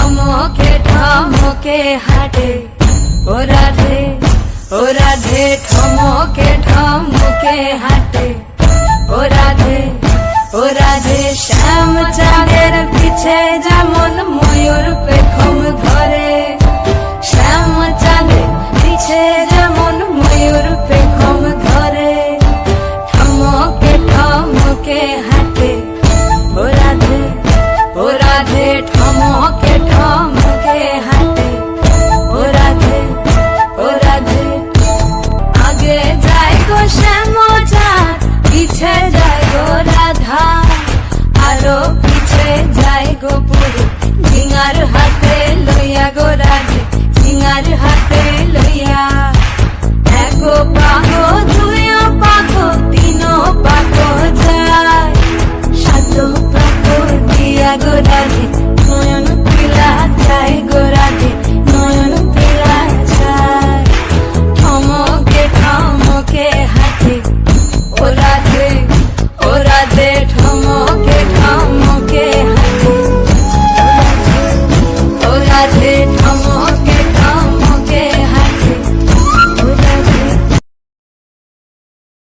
ঠমকে ঠমকে হাঁটে ও রাধে, ও রাধে ঠমকে ঠমকে হাঁটে ও রাধে, ও রাধে শ্যাম চাঁদের পিছে যেমন ময়ূর পেখম ধরে, শ্যাম চাঁদের পিছে যেমন ময়ূর পেখম ধরে, ঠমকে ঠমকে হাঁটে ও রাধে, ও রাধে ঠমকে ঠমকে হাঁটে ও রাধে, ও রাধে। আগে যায় গো শ্যাম চাঁদ, পিছে যায় গো রাধা, আরো পিছে যায় গো পুরী, ঝিঙার হাতে লইয়া গো রাধে, ঝিঙার হাতে লইয়া। এগো পাগো দুইও পাগো তিনো পাগো যায়, সাতো পাগো দিয়া গো রাধে,